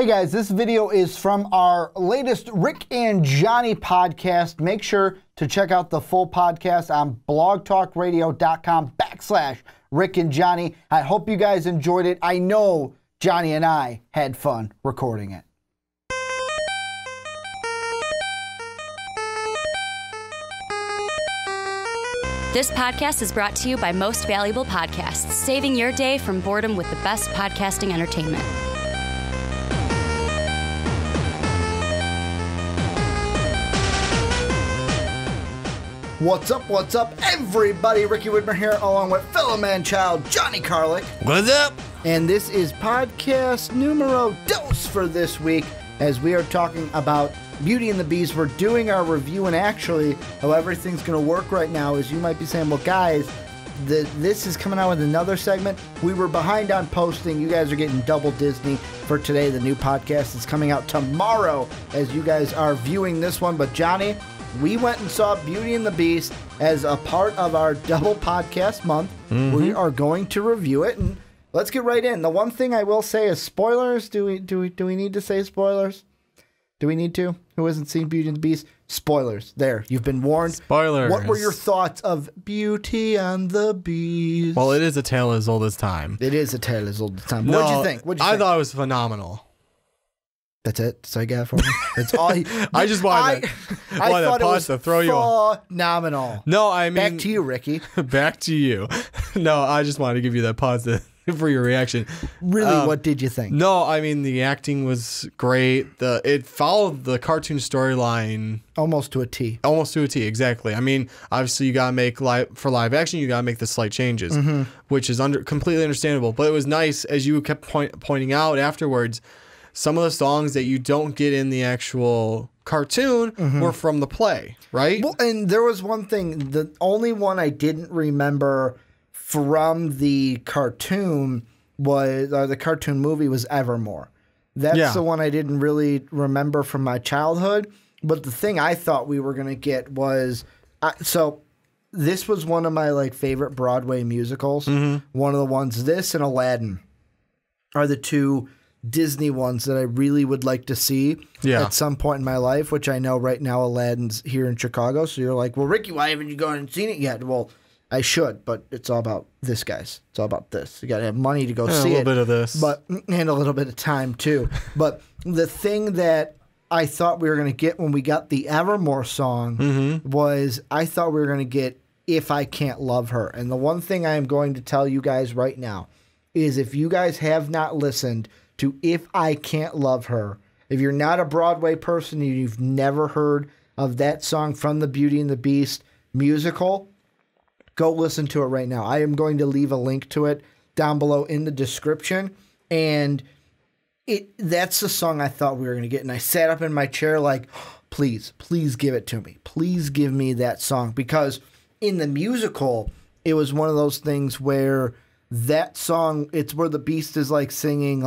Hey guys, this video is from our latest Rick and Johnny podcast. Make sure to check out the full podcast on blogtalkradio.com/Rick and Johnny. I hope you guys enjoyed it. I know Johnny and I had fun recording it. This podcast is brought to you by Most Valuable Podcasts, saving your day from boredom with the best podcasting entertainment. What's up, everybody? Ricky Widmer here, along with fellow man-child Johnny Karlic. What's up? And this is podcast numero dos for this week, as we are talking about Beauty and the Beast. We're doing our review, and actually, how everything's going to work right now is you might be saying, well, guys, this is coming out with another segment. We were behind on posting. You guys are getting double Disney for today. The new podcast is coming out tomorrow as you guys are viewing this one. But Johnny, we went and saw Beauty and the Beast as a part of our double podcast month. We are going to review it, and let's get right in. The one thing I will say is spoilers. Do we need to say spoilers? Do we need to? Who hasn't seen Beauty and the Beast? Spoilers. There, you've been warned. Spoilers. What were your thoughts of Beauty and the Beast? Well, it is a tale as old as time. It is a tale as old as time. No, What'd you think? I thought it was phenomenal. That's it. That's all I got for me. That's all. I just wanted I thought it was to throw you phenomenal. No, I mean, back to you, Ricky. Back to you. No, I just wanted to give you that pause for your reaction. Really, what did you think? No, I mean, the acting was great. It followed the cartoon storyline almost to a T. Almost to a T, exactly. I mean, obviously, you gotta make for live action, you gotta make the slight changes, which is completely understandable. But it was nice, as you kept pointing out afterwards. Some of the songs that you don't get in the actual cartoon were from the play, right? Well, and there was one thing. The only one I didn't remember from the cartoon the cartoon movie was Evermore. That's the one I didn't really remember from my childhood. But the thing I thought we were going to get was so this was one of my favorite Broadway musicals. One of the ones. This and Aladdin are the two Disney ones that I really would like to see at some point in my life, which I know right now Aladdin's here in Chicago. So you're like, well, Ricky, why haven't you gone and seen it yet? Well, I should, but it's all about this, guys. It's all about this. You got to have money to go see it. A little bit of this. And a little bit of time, too. But the thing that I thought we were going to get when we got the Evermore song was I thought we were going to get If I Can't Love Her. And the one thing I am going to tell you guys right now is if you guys have not listened to If I Can't Love Her, if you're not a Broadway person and you've never heard of that song from the Beauty and the Beast musical, go listen to it right now. I am going to leave a link to it down below in the description. And that's the song I thought we were going to get. And I sat up in my chair like, please give it to me. Please give me that song. Because in the musical, it was one of those things where that song, it's where the Beast is singing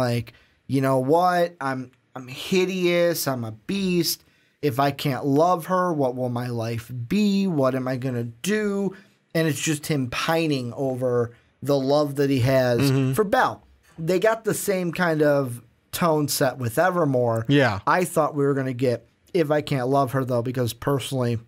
you know what? I'm hideous. I'm a beast. If I can't love her, what will my life be? What am I going to do? And it's just him pining over the love that he has for Belle. They got the same kind of tone set with Evermore. Yeah. I thought we were going to get If I Can't Love Her, though, because personally,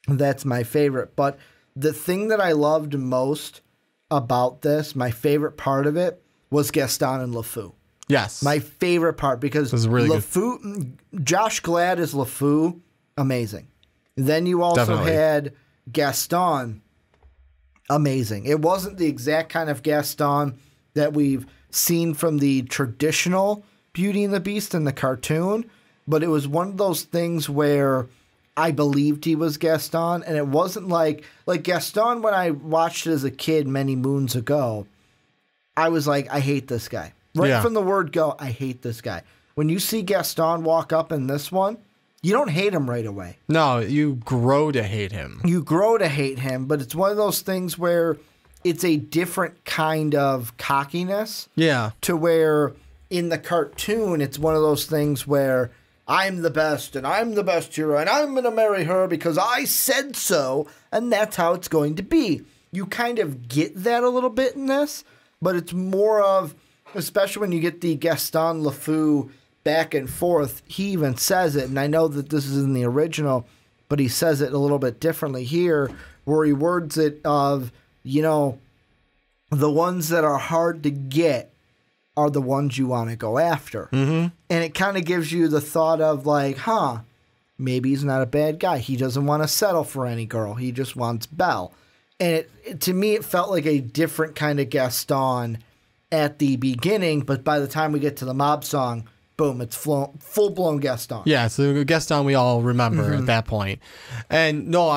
that's my favorite. But the thing that I loved most about this, my favorite part of it, was Gaston and LeFou. Yes. My favorite part, because really LeFou, Josh Gad as LeFou, amazing. Then you also had Gaston, amazing. It wasn't the exact kind of Gaston that we've seen from the traditional Beauty and the Beast in the cartoon, but it was one of those things where I believed he was Gaston, and it wasn't like Gaston when I watched it as a kid many moons ago, I was like, I hate this guy. Right from the word go, I hate this guy. When you see Gaston walk up in this one, you don't hate him right away. No, you grow to hate him. You grow to hate him, but it's one of those things where it's a different kind of cockiness. Yeah. To where in the cartoon, it's one of those things where I'm the best, and I'm the best hero, and I'm going to marry her because I said so, and that's how it's going to be. You kind of get that a little bit in this, but it's more of, especially when you get the Gaston LeFou back and forth. He even says it, and I know that this is in the original, but he says it a little bit differently here, where he words it of, you know, the ones that are hard to get are the ones you want to go after. Mm-hmm. And it kind of gives you the thought of like, maybe he's not a bad guy. He doesn't want to settle for any girl. He just wants Belle. And to me, it felt like a different kind of Gaston at the beginning, but by the time we get to the mob song, boom, it's full-blown Gaston. Yeah, so Gaston we all remember at that point. And no,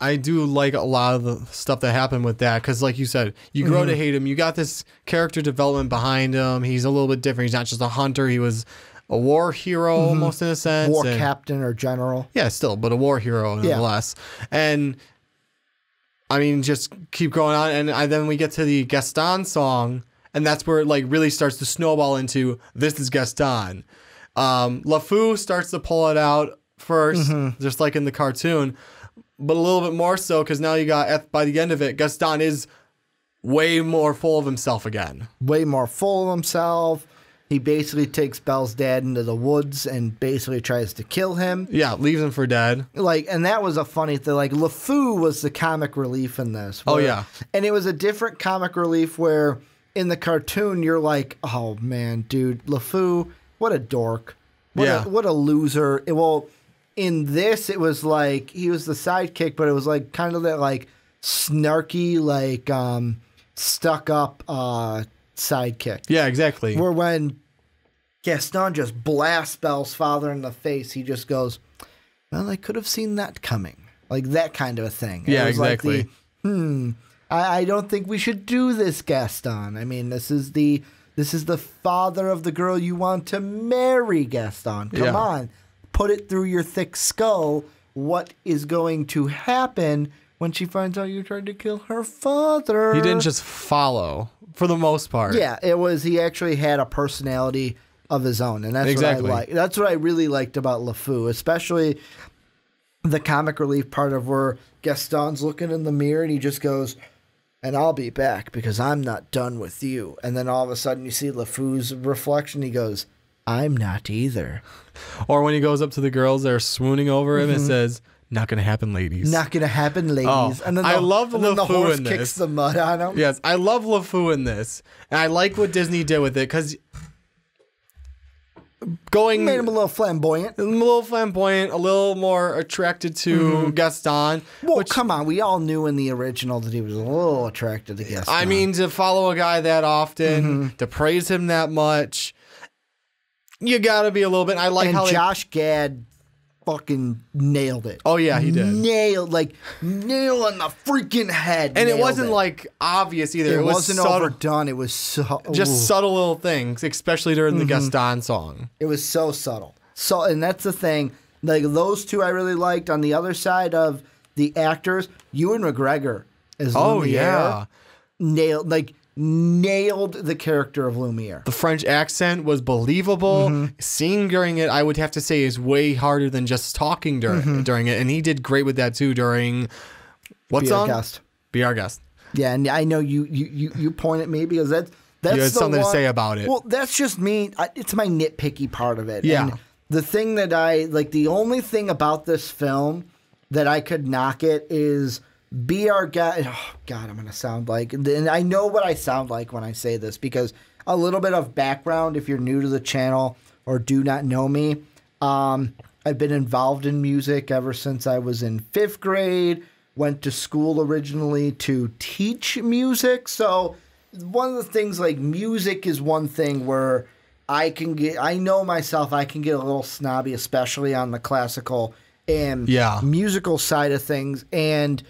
I do like a lot of the stuff that happened with that, because like you said, you grow to hate him. You got this character development behind him. He's a little bit different. He's not just a hunter. He was a war hero almost in a sense. War captain or general. Yeah, still, but a war hero nonetheless. And I mean, just keep going on. And then we get to the Gaston song, and that's where it like really starts to snowball into this is Gaston. LeFou starts to pull it out first, just like in the cartoon, but a little bit more so because now you got, by the end of it, Gaston is way more full of himself again. Way more full of himself. He basically takes Belle's dad into the woods and basically tries to kill him. Yeah, leaves him for dead. Like, and that was a funny thing. Like, LeFou was the comic relief in this. Oh, yeah. And it was a different comic relief where in the cartoon, you're like, oh, man, dude, LeFou, what a dork. What a loser. Well, in this, it was like, he was the sidekick, but it was like kind of that, like, snarky, like, stuck-up sidekick. Yeah, exactly. Where when Gaston just blasts Belle's father in the face, he just goes, well, I could have seen that coming. Like that kind of a thing. Yeah, exactly. Like I don't think we should do this, Gaston. I mean, this is the father of the girl you want to marry, Gaston. Come on. Put it through your thick skull. What is going to happen when she finds out you tried to kill her father? He didn't just follow, for the most part. Yeah, it was. He actually had a personality of his own, and that's what I like. That's what I really liked about LeFou, especially the comic relief part of where Gaston's looking in the mirror and he just goes, "And I'll be back because I'm not done with you." And then all of a sudden you see LeFou's reflection. He goes, "I'm not either." Or when he goes up to the girls that are swooning over him, it says, "Not gonna happen, ladies." Not gonna happen, ladies. Oh, and then I love LeFou the horse in kicks this. the mud on him. Yes, I love LeFou in this, and I like what Disney did with it because Made him a little flamboyant. a little more attracted to Gaston. Well, come on, we all knew in the original that he was a little attracted to Gaston. I mean, to follow a guy that often, to praise him that much, you gotta be a little bit. I like and how Josh Gad fucking nailed it. Oh yeah, he did. Nail on the freaking head. And it wasn't like obvious either. It was wasn't subtle, overdone. It was just subtle little things, especially during the Gaston song. It was so subtle. So, and that's the thing. Like those two, I really liked. On the other side of the actors, Ewan McGregor as Lumiere nailed the character of Lumiere. The French accent was believable. Singing during it, I would have to say, is way harder than just talking during it. And he did great with that too during what song? Be Our Guest. Yeah, and I know you point at me because that's you had the something one, to say about it. Well, that's just me. It's my nitpicky part of it. Yeah. And the thing that I like, the only thing about this film that I could knock it is Be Our Guest. Oh, God, I'm going to sound like, and I know what I sound like when I say this because a little bit of background, if you're new to the channel or do not know me, I've been involved in music ever since I was in 5th grade, went to school originally to teach music. So one of the things like music is one thing where I know myself, I can get a little snobby, especially on the classical and musical side of things. And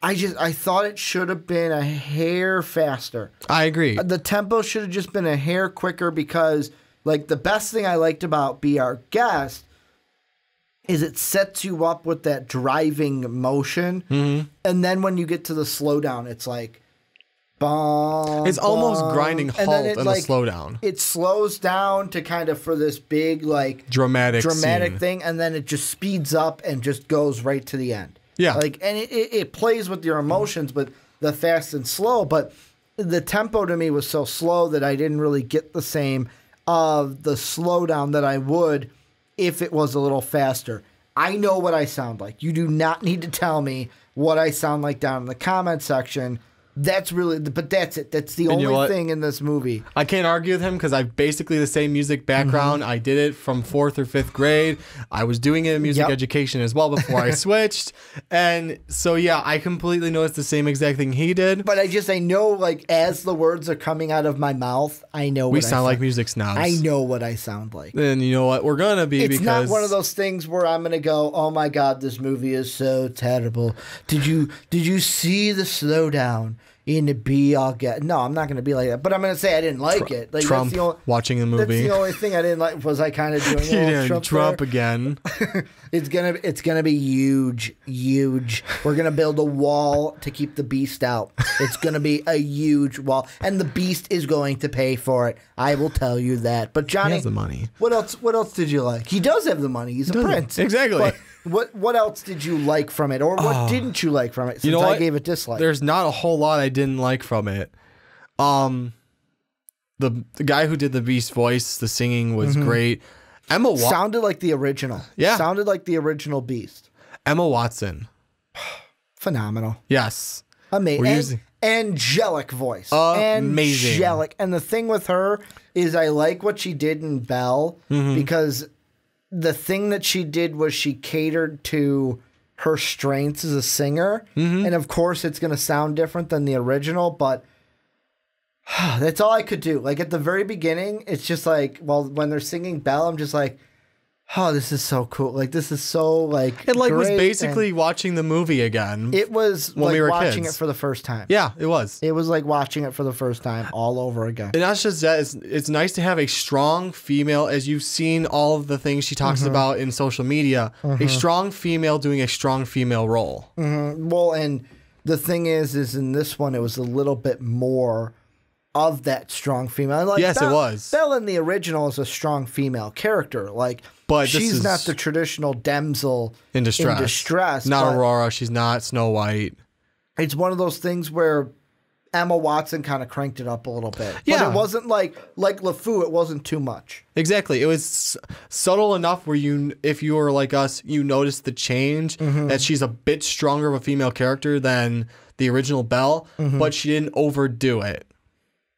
I thought it should have been a hair faster. I agree. The tempo should have just been a hair quicker because, like, the best thing I liked about Be Our Guest is it sets you up with that driving motion. And then when you get to the slowdown, it's like, bum, it's almost grinding halt in the slowdown. It slows down to kind of for this big, like, dramatic scene. thing, and then it just speeds up and just goes right to the end. Yeah. Like, and it plays with your emotions, but the fast and slow. But the tempo to me was so slow that I didn't really get the same of the slowdown that I would if it was a little faster. I know what I sound like. You do not need to tell me what I sound like down in the comment section. That's really, but that's it. That's the only thing in this movie. I can't argue with him because I've basically the same music background. I did it from 4th or 5th grade. I was doing it in music education as well before I switched. And so, yeah, I completely know it's the same exact thing he did. But I know, like, as the words are coming out of my mouth, I know we sound like music snobs. I know what I sound like. And you know what? We're going to be It's not one of those things where I'm going to go, oh my God, this movie is so terrible. Did you see the slowdown? In the B, I'll get. No, I'm not going to be like that. But I'm going to say I didn't like it. Like, Trump watching the movie. That's the only thing I didn't like. Was I kind of doing Trump again? It's gonna be huge. We're gonna build a wall to keep the beast out. It's gonna be a huge wall, and the beast is going to pay for it. I will tell you that. But Johnny, he has the money. What else did you like? He does have the money. He's a prince. Exactly. But what else did you like from it, or what didn't you like from it? Since I gave it dislike. There's not a whole lot I didn't like from it. The guy who did the Beast voice, the singing was great. Emma Watson sounded like the original. Yeah, sounded like the original Beast. Emma Watson, phenomenal. Yes, amazing. Angelic voice. Amazing. Angelic. And the thing with her is I like what she did in Belle because the thing that she did was she catered to her strengths as a singer. And of course it's going to sound different than the original, but that's all I could do. Like at the very beginning, it's just like, well, when they're singing Belle, I'm just like, oh, this is so cool. Like, this is so, like, it, like, great. Was basically watching the movie again. It was when like we were watching kids. it for the first time. Yeah, it was. It was like watching it for the first time all over again. And that's just that. It's nice to have a strong female, as you've seen all of the things she talks about in social media, a strong female doing a strong female role. Well, and the thing is in this one, it was a little bit more of that strong female. Like yes, it was. Belle in the original is a strong female character. Like, but she's not the traditional damsel in distress. Not Aurora. She's not Snow White. It's one of those things where Emma Watson kind of cranked it up a little bit. Yeah. But it wasn't like LeFou, it wasn't too much. Exactly. It was subtle enough where if you were like us, you noticed the change, that she's a bit stronger of a female character than the original Belle, but she didn't overdo it.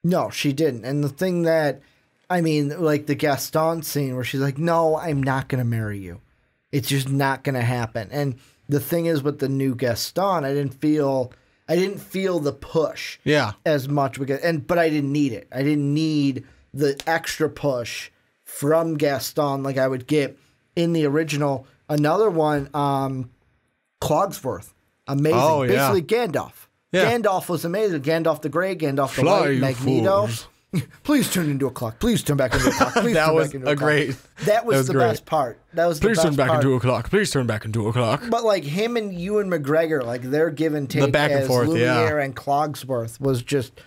No, she didn't. And the thing that, I mean, like the Gaston scene where she's like, no, I'm not going to marry you. It's just not going to happen. And the thing is with the new Gaston, I didn't feel the push as much. But I didn't need it. I didn't need the extra push from Gaston like I would get in the original. Another one, Cogsworth. Amazing. Oh, yeah. Basically Gandalf. Yeah. Gandalf was amazing. Gandalf the Grey, Gandalf the Fly, White, Magneto. Please turn into a clock. Please turn back into a clock. Please that turn was back into a great. Clock. That was the best part. That was Please the best turn back part. into a clock. Please turn back into a clock. But like him and Ewan McGregor, like their give and take the back and as forth, Lumiere and Cogsworth was just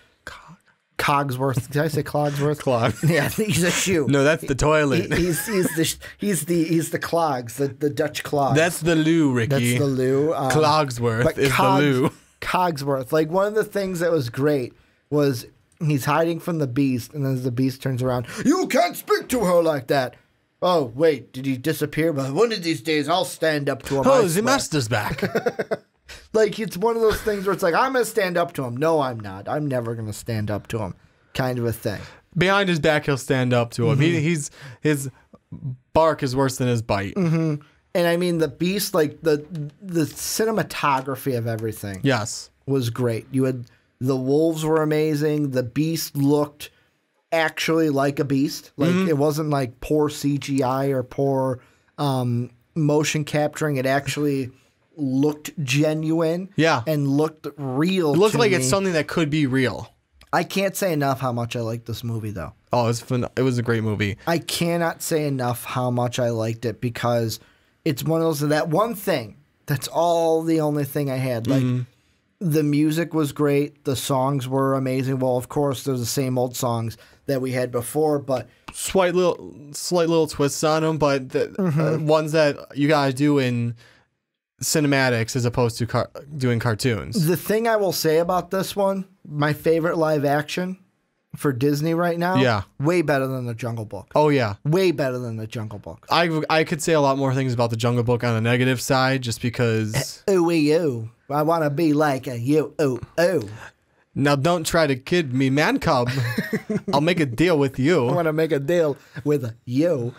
Cogsworth. Did I say Cogsworth? Clog. Yeah, he's a shoe. No, that's the toilet. He's the clogs, the Dutch clogs. That's the loo, Ricky. That's the loo. Clogsworth is the loo. Cogsworth. Like one of the things that was great was he's hiding from the Beast, and then the Beast turns around. You can't speak to her like that. Oh wait, did he disappear? But one of these days I'll stand up to him. Oh, the master's back. Like it's one of those things where it's like I'm gonna stand up to him. No, I'm not. I'm never gonna stand up to him. Kind of a thing. Behind his back, he'll stand up to him. His bark is worse than his bite. And I mean, the Beast, like the cinematography of everything, was great. You had the wolves were amazing. The Beast looked actually like a beast. Like it wasn't like poor CGI or poor motion capturing. It actually looked genuine. Yeah, and looked real. It looked to like me. It's something that could be real. I can't say enough how much I liked this movie, though. Oh, it was a great movie. I cannot say enough how much I liked it because it's one of those, that one thing, that's the only thing I had. Like, the music was great. The songs were amazing. Well, of course, there's the same old songs that we had before, but slight little twists on them, but the ones that you guys do in cinematics as opposed to doing cartoons. The thing I will say about this one, my favorite live action for Disney right now, Yeah. way better than The Jungle Book. Oh yeah, Way better than The Jungle Book. I could say a lot more things about the Jungle Book on the negative side, just because. Ooh, I want to be like a you. Oh. Now don't try to kid me, man cub. I'll make a deal with I you. want to make a deal with you.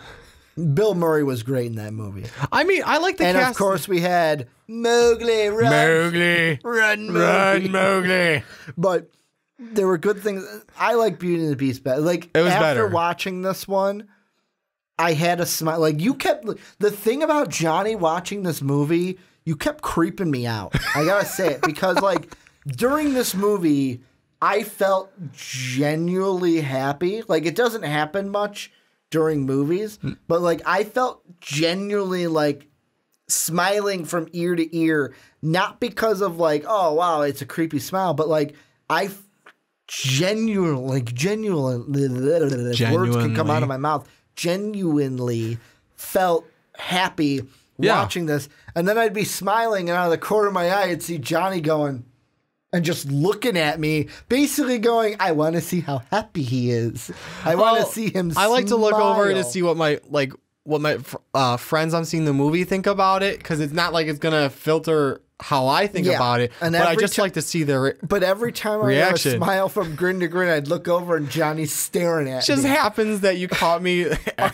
Bill Murray was great in that movie. I mean, I like the And cast. of course we had Mowgli, run, Mowgli, run, Mowgli. run, Mowgli. But there were good things. I like Beauty and the Beast better. Like, It was after better. watching this one, I had a smile. Like, you kept the thing about Johnny watching this movie, you kept creeping me out. I gotta say it because, like, during this movie, I felt genuinely happy. Like, it doesn't happen much during movies, but like, I felt genuinely like smiling from ear to ear, not because of like, oh wow, it's a creepy smile, but like I genuinely, words can come out of my mouth, genuinely felt happy watching this. And then I'd be smiling, and out of the corner of my eye, I'd see Johnny going and just looking at me, basically going, I want to see how happy he is. I want to see him I like to look over to smile. see what my friends I'm seeing the movie think about it, because it's not like it's gonna filter how I think Yeah, about it. and But I every just like to see their. But every time I reaction. would smile from grin to grin, I'd look over and Johnny's staring at It just me happens that you caught me.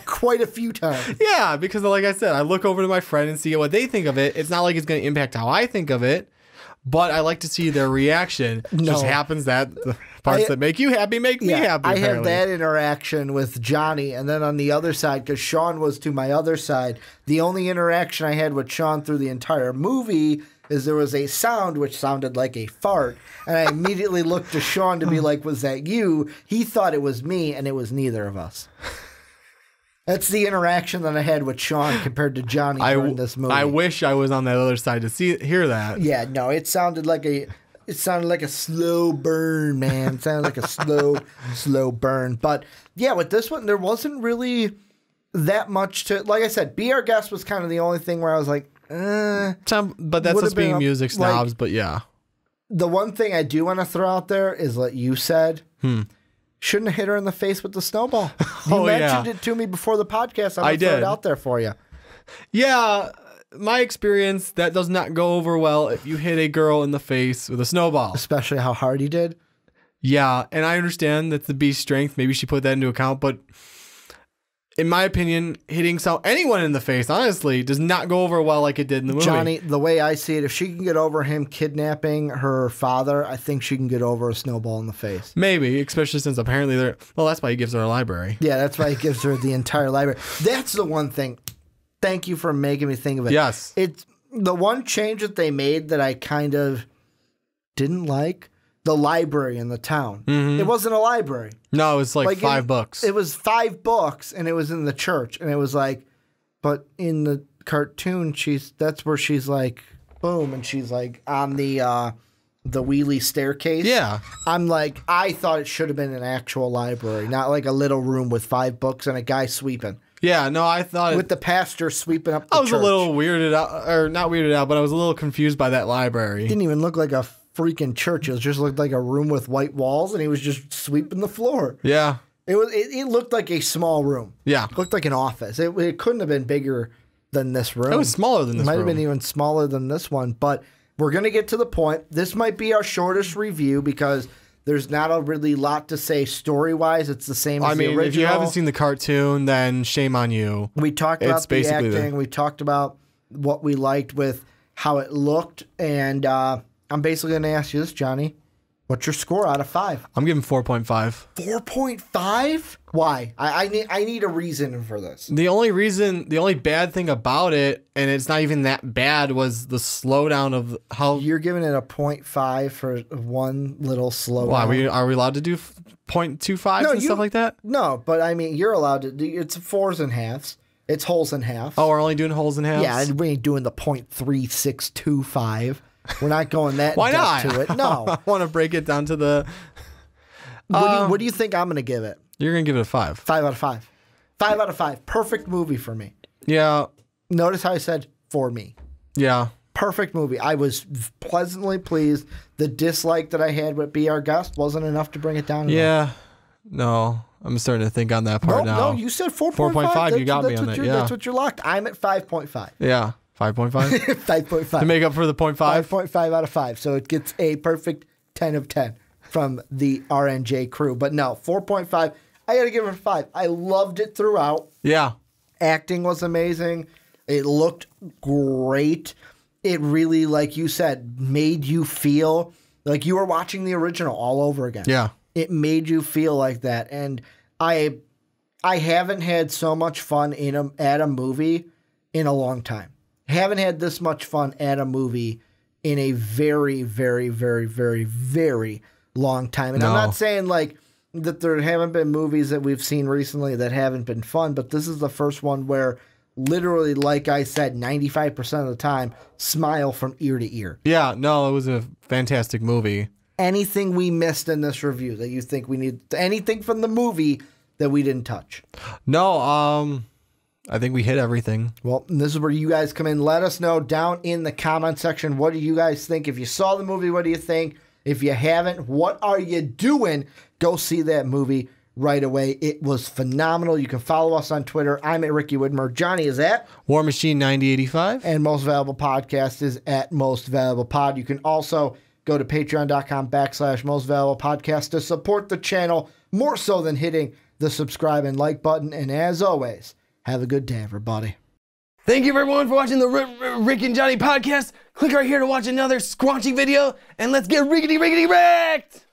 quite a few times. Yeah, because like I said, I look over to my friend and see what they think of it. It's not like it's going to impact how I think of it, but I like to see their reaction. It just happens that the parts that make you happy make me happy. I have apparently. that interaction with Johnny, and then on the other side, because Sean was to my other side, the only interaction I had with Sean through the entire movie is there was a sound which sounded like a fart, and I immediately looked to Sean to be like, was that you? He thought it was me, and it was neither of us. That's the interaction that I had with Sean compared to Johnny during this movie. I wish I was on that other side to hear that. Yeah, no, it sounded like a slow burn, man. It sounded like a slow burn. But yeah, with this one, there wasn't really that much to. Like I said, Be Our Guest was kind of the only thing where I was like, But that's Would've us being been music like- snobs. But yeah, The one thing I do want to throw out there is what you said. Shouldn't have hit her in the face with the snowball. You mentioned it to me before the podcast. I'm going to throw it out there for you. yeah. My experience, that does not go over well if you hit a girl in the face with a snowball. Especially how hard he did. Yeah, and I understand that's the beast's strength. Maybe she put that into account, but in my opinion, hitting anyone in the face, honestly, does not go over well like it did in the movie. Johnny, the way I see it, if she can get over him kidnapping her father, I think she can get over a snowball in the face. Maybe, especially since apparently they're. Well, that's why he gives her a library. Yeah, that's why he gives her the entire library. That's the one thing. Thank you for making me think of it. Yes. It's the one change that they made that I kind of didn't like. The library in the town. It wasn't a library. No, it's like 5 books. It was 5 books, and it was in the church. And it was like, but in the cartoon, that's where she's like, boom, and she's like on the wheelie staircase. Yeah. I'm like, I thought it should have been an actual library, not like a little room with 5 books and a guy sweeping. Yeah, no, I thought With the pastor sweeping up the I was church. a little weirded out, or not weirded out, but I was a little confused by that library. Didn't even look like a freaking church. It just looked like a room with white walls, and he was just sweeping the floor. Yeah. It looked like a small room. Yeah. It looked like an office. It couldn't have been bigger than this room. It was smaller than this It might room. have been even smaller than this one, but we're going to get to the point. This might be our shortest review because there's not a really lot to say story-wise. It's the same as the original. if you haven't seen the cartoon, then shame on you. We talked It's about the basically acting. We talked about what we liked with how it looked, and I'm basically going to ask you this, Johnny. What's your score out of 5? I'm giving 4.5. 4.5? Why? I need a reason for this. The only bad thing about it, and it's not even that bad, was the slowdown of how. You're giving it a 0.5 for one little slowdown. Wow, are we allowed to do 0.25s and stuff like that? No, but I mean, you're allowed to do. It's 4s and halves. It's holes and halves. Oh, we're only doing holes and halves? Yeah, and we ain't doing the 0.3625. We're not going that Why depth not? to it. No. I want to break it down to the. What do you think I'm going to give it? You're going to give it a 5. 5 out of 5. 5 out of 5. Perfect movie for me. Yeah. Notice how I said for me. Yeah. Perfect movie. I was pleasantly pleased. The dislike that I had with Be Our Guest wasn't enough to bring it down. Yeah. No, I'm starting to think on that part now. No, you said 4.5. 4.5, you got me on that, yeah. That's what you're locked. I'm at 5.5. Yeah, 5.5? 5.5. To make up for the 0.5? 5.5 out of 5. So it gets a perfect 10 of 10 from the RNJ crew. But no, 4.5. I got to give it a 5. I loved it throughout. Yeah. Acting was amazing. It looked great. It really, like you said, made you feel like you were watching the original all over again. Yeah. It made you feel like that. And I haven't had so much fun at a movie in a long time. Haven't had this much fun at a movie in a very, very, very, very, very long time. And I'm not saying like that there haven't been movies that we've seen recently that haven't been fun, but this is the first one where literally, like I said, 95% of the time, smile from ear to ear. Yeah, no, it was a fantastic movie. Anything we missed in this review that you think we need, anything from the movie that we didn't touch? No, I think we hit everything. Well, and this is where you guys come in. Let us know down in the comment section. What do you guys think? If you saw the movie, what do you think? If you haven't, what are you doing? Go see that movie right away. It was phenomenal. You can follow us on Twitter. I'm at Ricky Widmer. Johnny is at War Machine 9085. And Most Valuable Podcast is at Most Valuable Pod. You can also go to patreon.com/Most Valuable Podcast to support the channel more so than hitting the subscribe and like button. And as always, have a good day, everybody. Thank you, everyone, for watching the Rick and Johnny podcast. Click right here to watch another squanchy video, and let's get rickety wrecked!